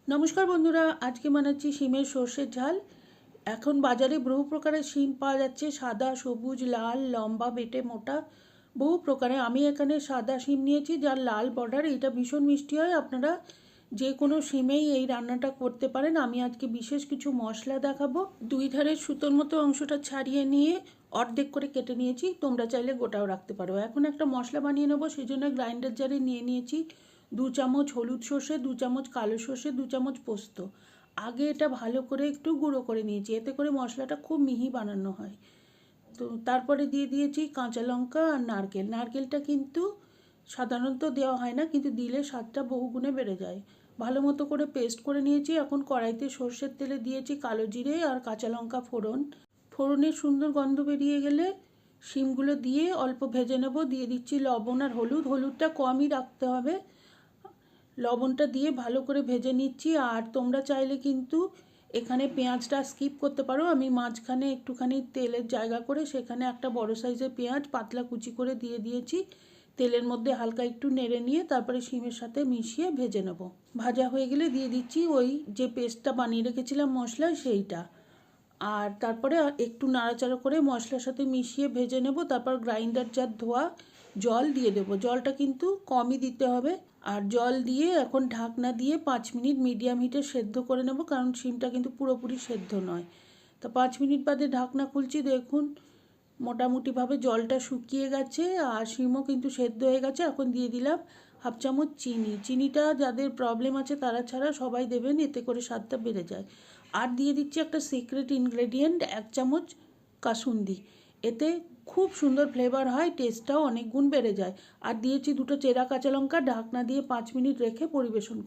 নমস্কার বন্ধুরা, আজকে বানাচ্ছি শিমের সর্ষের ঝাল। এখন বাজারে বহু প্রকারের শিম পাওয়া যাচ্ছে, সাদা, সবুজ, লাল, লম্বা, বেটে, মোটা, বহু প্রকারে। আমি এখানে সাদা শিম নিয়েছি যার লাল বর্ডার। এটা ভীষণ মিষ্টি হয়। আপনারা যে কোনো শিমেই এই রান্নাটা করতে পারেন। আমি আজকে বিশেষ কিছু মশলা দেখাবো। দুই ধারের সুতোর মতো অংশটা ছাড়িয়ে নিয়ে অর্ধেক করে কেটে নিয়েছি। তোমরা চাইলে গোটাও রাখতে পারো। এখন একটা মশলা বানিয়ে নেবো, সেই জন্য গ্রাইন্ডার জারে নিয়ে নিয়েছি 2 চামচ হলুদ সর্ষে, 2 চামচ কালো সর্ষে, 2 চামচ পোস্ত। আগে এটা ভালো করে একটু গুঁড়ো করে নিয়েছি, এতে করে মশলাটা খুব মিহি বানানো হয়। তো তারপরে দিয়ে দিয়েছি কাঁচা লঙ্কা আর নারকেল। নারকেলটা কিন্তু সাধারণত দেওয়া হয় না, কিন্তু দিলে স্বাদটা বহুগুণে বেড়ে যায়। ভালো মতো করে পেস্ট করে নিয়েছি। এখন কড়াইতে সর্ষের তেলে দিয়েছি কালো জিরে আর কাঁচা লঙ্কা ফোড়ন। ফোড়নের সুন্দর গন্ধ বেরিয়ে গেলে শিমগুলো দিয়ে অল্প ভেজে নেব। দিয়ে দিচ্ছি লবণ আর হলুদ। হলুদটা কমই রাখতে হবে। লবণটা দিয়ে ভালো করে ভেজে নিচ্ছি। আর তোমরা চাইলে কিন্তু এখানে পেঁয়াজটা স্কিপ করতে পারো। আমি মাঝখানে একটুখানি তেলের জায়গা করে সেখানে একটা বড় সাইজের পেঁয়াজ পাতলা কুচি করে দিয়ে দিয়েছি। তেলের মধ্যে হালকা একটু নেড়ে নিয়ে তারপরে শিমের সাথে মিশিয়ে ভেজে নেব। ভাজা হয়ে গেলে দিয়ে দিচ্ছি ওই যে পেস্টটা বানিয়ে রেখেছিলাম মশলা, সেইটা। আর তারপরে একটু নাড়াচাড়া করে মশলার সাথে মিশিয়ে ভেজে নেব। তারপর গ্রাইন্ডার জার ধোয়া জল দিয়ে দেবো। জলটা কিন্তু কমই দিতে হবে। আর জল দিয়ে এখন ঢাকনা দিয়ে 5 মিনিট মিডিয়াম হিটে সেদ্ধ করে নেব, কারণ শিমটা কিন্তু পুরোপুরি সেদ্ধ নয়। তো 5 মিনিট বাদে ঢাকনা খুলছি, দেখুন মোটামুটিভাবে জলটা শুকিয়ে গেছে আর শিমও কিন্তু সেদ্ধ হয়ে গেছে। এখন দিয়ে দিলাম হাফ চামচ চিনি। চিনিটা যাদের প্রবলেম আছে তারা ছাড়া সবাই দেবেন, এতে করে স্বাদটা বেড়ে যায়। আর দিয়ে দিচ্ছি একটা সিক্রেট ইনগ্রেডিয়েন্ট, 1 চামচ কাসুন্দি। এতে খুব সুন্দর ফ্লেভার হয়, টেস্টটাও অনেক গুণ বেড়ে যায়। আর দিয়েছি 2টো চেরা কাঁচা লঙ্কা। ঢাকনা দিয়ে 5 মিনিট রেখে পরিবেশন